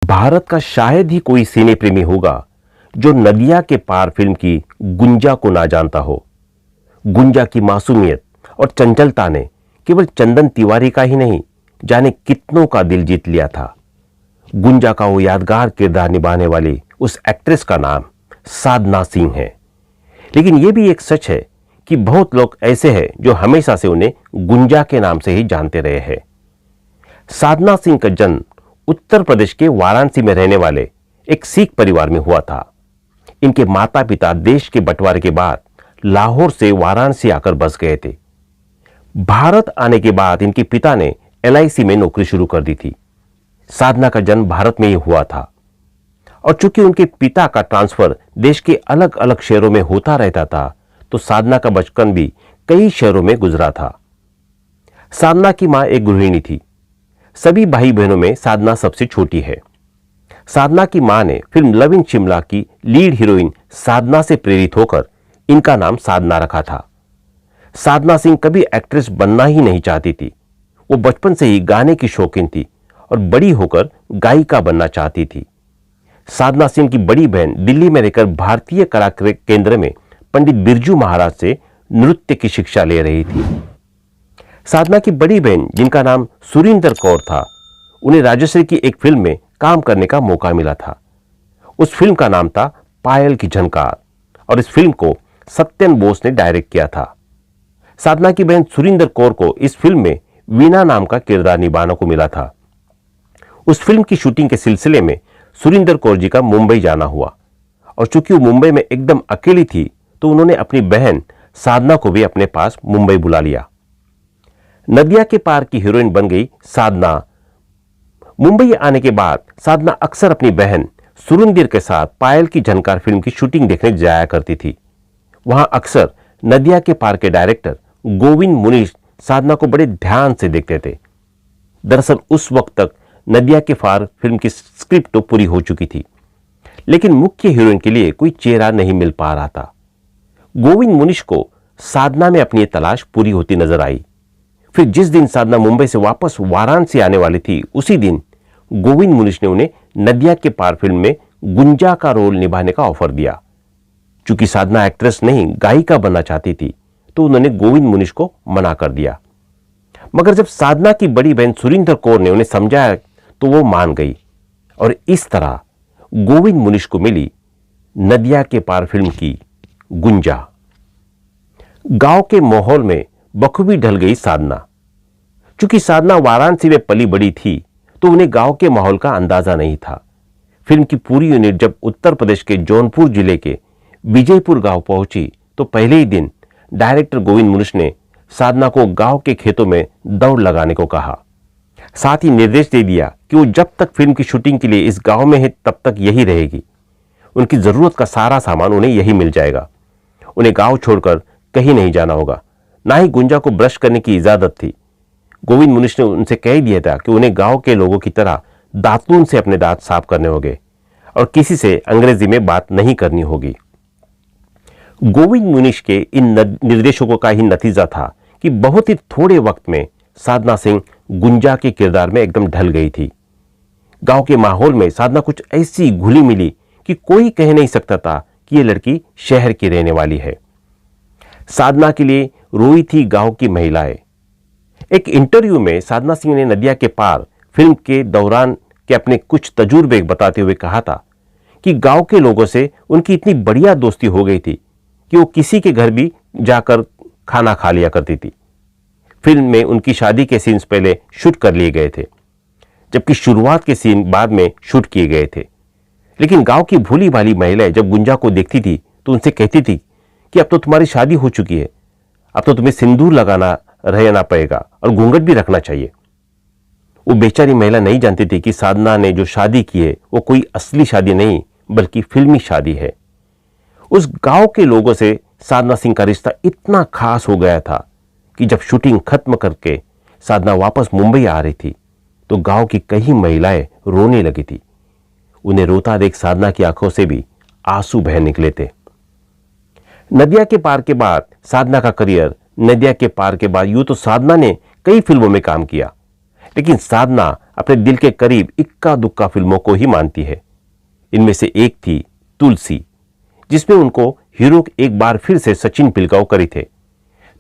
भारत का शायद ही कोई सिने प्रेमी होगा जो नदिया के पार फिल्म की गुंजा को ना जानता हो। गुंजा की मासूमियत और चंचलता ने केवल चंदन तिवारी का ही नहीं, जाने कितनों का दिल जीत लिया था। गुंजा का वो यादगार किरदार निभाने वाली उस एक्ट्रेस का नाम साधना सिंह है। लेकिन यह भी एक सच है कि बहुत लोग ऐसे हैं जो हमेशा से उन्हें गुंजा के नाम से ही जानते रहे हैं। साधना सिंह का जन्म उत्तर प्रदेश के वाराणसी में रहने वाले एक सिख परिवार में हुआ था। इनके माता पिता देश के बंटवारे के बाद लाहौर से वाराणसी आकर बस गए थे। भारत आने के बाद इनके पिता ने LIC में नौकरी शुरू कर दी थी। साधना का जन्म भारत में ही हुआ था और चूंकि उनके पिता का ट्रांसफर देश के अलग अलग शहरों में होता रहता था, तो साधना का बचपन भी कई शहरों में गुजरा था। साधना की मां एक गृहिणी थी। सभी भाई बहनों में साधना सबसे छोटी है। साधना की मां ने फिल्म लव इन शिमला की लीड हीरोइन साधना से प्रेरित होकर इनका नाम साधना रखा था। साधना सिंह कभी एक्ट्रेस बनना ही नहीं चाहती थी। वो बचपन से ही गाने की शौकीन थी और बड़ी होकर गायिका बनना चाहती थी। साधना सिंह की बड़ी बहन दिल्ली में रहकर भारतीय कला केंद्र में पंडित बिरजू महाराज से नृत्य की शिक्षा ले रही थी। साधना की बड़ी बहन, जिनका नाम सुरिंदर कौर था, उन्हें राजश्री की एक फिल्म में काम करने का मौका मिला था। उस फिल्म का नाम था पायल की झनकार और इस फिल्म को सत्यन बोस ने डायरेक्ट किया था। साधना की बहन सुरिंदर कौर को इस फिल्म में वीना नाम का किरदार निभाने को मिला था। उस फिल्म की शूटिंग के सिलसिले में सुरिंदर कौर जी का मुंबई जाना हुआ और चूंकि वो मुंबई में एकदम अकेली थी, तो उन्होंने अपनी बहन साधना को भी अपने पास मुंबई बुला लिया। नदिया के पार की हीरोइन बन गई साधना। मुंबई आने के बाद साधना अक्सर अपनी बहन सुरिंदर के साथ पायल की झनकार फिल्म की शूटिंग देखने जाया करती थी। वहां अक्सर नदिया के पार के डायरेक्टर गोविंद मुनीश साधना को बड़े ध्यान से देखते थे। दरअसल उस वक्त तक नदिया के पार फिल्म की स्क्रिप्ट तो पूरी हो चुकी थी, लेकिन मुख्य हीरोइन के लिए कोई चेहरा नहीं मिल पा रहा था। गोविंद मुनीश को साधना में अपनी तलाश पूरी होती नजर आई। फिर जिस दिन साधना मुंबई से वापस वाराणसी आने वाली थी, उसी दिन गोविंद मुनीश ने उन्हें नदिया के पार फिल्म में गुंजा का रोल निभाने का ऑफर दिया। चूंकि साधना एक्ट्रेस नहीं गायिका बनना चाहती थी, तो उन्होंने गोविंद मुनीश को मना कर दिया। मगर जब साधना की बड़ी बहन सुरिंदर कौर ने उन्हें समझाया, तो वो मान गई और इस तरह गोविंद मुनीश को मिली नदिया के पार फिल्म की गुंजा। गांव के माहौल में बखूबी ढल गई साधना। चूंकि साधना वाराणसी में पली बड़ी थी, तो उन्हें गांव के माहौल का अंदाजा नहीं था। फिल्म की पूरी यूनिट जब उत्तर प्रदेश के जौनपुर जिले के विजयपुर गांव पहुंची, तो पहले ही दिन डायरेक्टर गोविंद मुनीश ने साधना को गांव के खेतों में दौड़ लगाने को कहा। साथ ही निर्देश दे दिया कि वो जब तक फिल्म की शूटिंग के लिए इस गांव में है, तब तक यही रहेगी। उनकी जरूरत का सारा सामान उन्हें यही मिल जाएगा। उन्हें गांव छोड़कर कहीं नहीं जाना होगा। ना ही गुंजा को ब्रश करने की इजाजत थी। गोविंद मुनीश ने उनसे कह दिया था कि उन्हें गांव के लोगों की तरह दातून से अपने दांत साफ करने होंगे और किसी से अंग्रेजी में बात नहीं करनी होगी। गोविंद मुनीश के इन निर्देशों का ही नतीजा था कि बहुत ही थोड़े वक्त में साधना सिंह गुंजा के किरदार में एकदम ढल गई थी। गांव के माहौल में साधना कुछ ऐसी घुली मिली कि कोई कह नहीं सकता था कि यह लड़की शहर की रहने वाली है। साधना के लिए रोई थी गांव की महिलाएं। एक इंटरव्यू में साधना सिंह ने नदिया के पार फिल्म के दौरान के अपने कुछ तजुर्बे बताते हुए कहा था कि गांव के लोगों से उनकी इतनी बढ़िया दोस्ती हो गई थी कि वो किसी के घर भी जाकर खाना खा लिया करती थी। फिल्म में उनकी शादी के सीन्स पहले शूट कर लिए गए थे, जबकि शुरुआत के सीन बाद में शूट किए गए थे। लेकिन गांव की भोली भाली महिलाएं जब गुंजा को देखती थी, तो उनसे कहती थी कि अब तो तुम्हारी शादी हो चुकी है, अब तो तुम्हें सिंदूर लगाना रहना पड़ेगा और घूंघट भी रखना चाहिए। वो बेचारी महिला नहीं जानती थी कि साधना ने जो शादी की है, वो कोई असली शादी नहीं, बल्कि फिल्मी शादी है। उस गांव के लोगों से साधना सिंह का रिश्ता इतना खास हो गया था कि जब शूटिंग खत्म करके साधना वापस मुंबई आ रही थी, तो गांव की कई महिलाएं रोने लगी थी। उन्हें रोता देख साधना की आंखों से भी आंसू बह निकले थे। नदिया के पार के बाद साधना का करियर, नदिया के पार के बाद यूं तो साधना ने कई फिल्मों में काम किया, लेकिन साधना अपने दिल के करीब इक्का दुक्का फिल्मों को ही मानती है। इनमें से एक थी तुलसी, जिसमें उनको हीरो एक बार फिर से सचिन पिलगांवकर थे।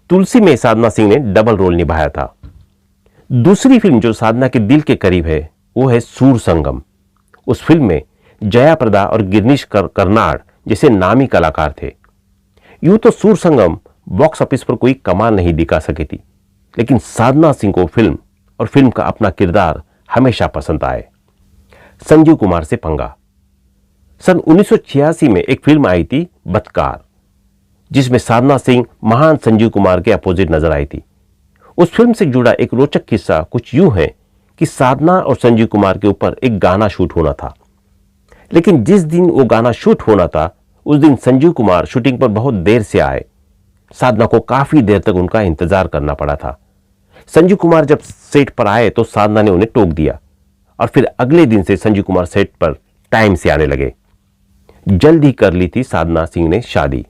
तुलसी में साधना सिंह ने डबल रोल निभाया था। दूसरी फिल्म जो साधना के दिल के करीब है वो है सूर संगम। उस फिल्म में जया प्रदा और गिरीश कर्नाड जैसे नामी कलाकार थे। यूं तो सूर संगम बॉक्स ऑफिस पर कोई कमाल नहीं दिखा सकी थी, लेकिन साधना सिंह को फिल्म और फिल्म का अपना किरदार हमेशा पसंद आए। संजीव कुमार से पंगा। सन 1986 में एक फिल्म आई थी बतकार, जिसमें साधना सिंह महान संजीव कुमार के अपोजिट नजर आई थी। उस फिल्म से जुड़ा एक रोचक किस्सा कुछ यूं है कि साधना और संजीव कुमार के ऊपर एक गाना शूट होना था, लेकिन जिस दिन वो गाना शूट होना था उस दिन संजीव कुमार शूटिंग पर बहुत देर से आए। साधना को काफी देर तक उनका इंतजार करना पड़ा था। संजीव कुमार जब सेट पर आए तो साधना ने उन्हें टोक दिया और फिर अगले दिन से संजीव कुमार सेट पर टाइम से आने लगे। जल्द ही कर ली थी साधना सिंह ने शादी।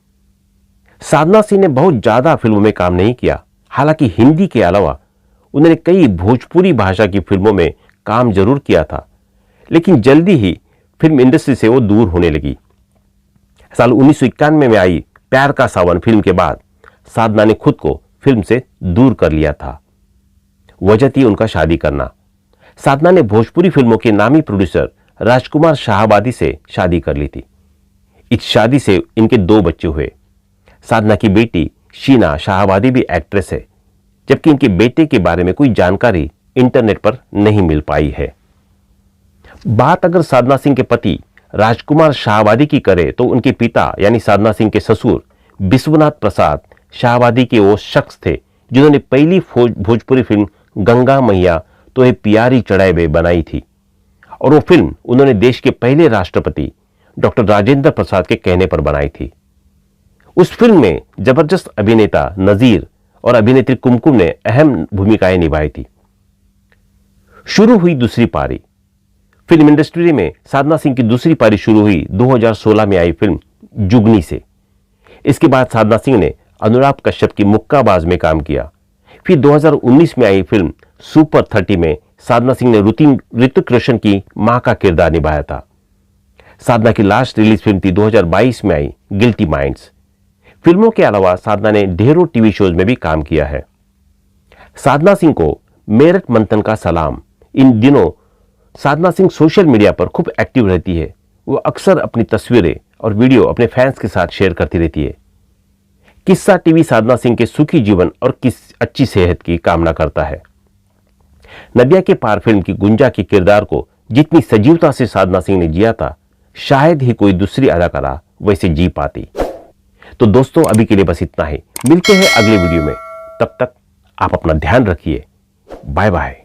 साधना सिंह ने बहुत ज्यादा फिल्मों में काम नहीं किया। हालांकि हिंदी के अलावा उन्होंने कई भोजपुरी भाषा की फिल्मों में काम जरूर किया था, लेकिन जल्दी ही फिल्म इंडस्ट्री से वो दूर होने लगी। साल 1991 में आई प्यार का सावन फिल्म के बाद साधना ने खुद को फिल्म से दूर कर लिया था। वजह थी उनका शादी करना। साधना ने भोजपुरी फिल्मों के नामी प्रोड्यूसर राजकुमार शाहबादी से शादी कर ली थी। इस शादी से इनके 2 बच्चे हुए। साधना की बेटी शीना शाहबादी भी एक्ट्रेस है, जबकि इनके बेटे के बारे में कोई जानकारी इंटरनेट पर नहीं मिल पाई है। बात अगर साधना सिंह के पति राजकुमार शाहबादी की करे तो उनके पिता यानी साधना सिंह के ससुर विश्वनाथ प्रसाद शाहबादी के वो शख्स थे जिन्होंने पहली भोजपुरी फिल्म गंगा मैया तो ये प्यारी चढ़ाई बनाई थी, और वो फिल्म उन्होंने देश के पहले राष्ट्रपति डॉक्टर राजेंद्र प्रसाद के कहने पर बनाई थी। उस फिल्म में जबरदस्त अभिनेता नजीर और अभिनेत्री कुमकुम ने अहम भूमिकाएं निभाई थी। शुरू हुई दूसरी पारी। फिल्म इंडस्ट्री में साधना सिंह की दूसरी पारी शुरू हुई 2016 में आई फिल्म जुगनी से। इसके बाद साधना सिंह ने अनुराग कश्यप की मुक्काबाज में काम किया। फिर 2019 में आई फिल्म सुपर 30 में साधना सिंह ने ऋतिक रोशन की मां का किरदार निभाया था। साधना की लास्ट रिलीज फिल्म थी 2022 में आई गिल्टी माइंड्स। फिल्मों के अलावा साधना ने ढेरों टीवी शोज में भी काम किया है। साधना सिंह को मेरठ मंथन का सलाम। इन दिनों साधना सिंह सोशल मीडिया पर खूब एक्टिव रहती है। वो अक्सर अपनी तस्वीरें और वीडियो अपने फैंस के साथ शेयर करती रहती है। किस्सा टीवी साधना सिंह के सुखी जीवन और अच्छी सेहत की कामना करता है। नदिया के पार फिल्म की गुंजा के किरदार को जितनी सजीवता से साधना सिंह ने जिया था, शायद ही कोई दूसरी अदाकारा वैसे जी पाती। तो दोस्तों, अभी के लिए बस इतना ही। मिलते हैं अगले वीडियो में। तब तक आप अपना ध्यान रखिए। Bye bye.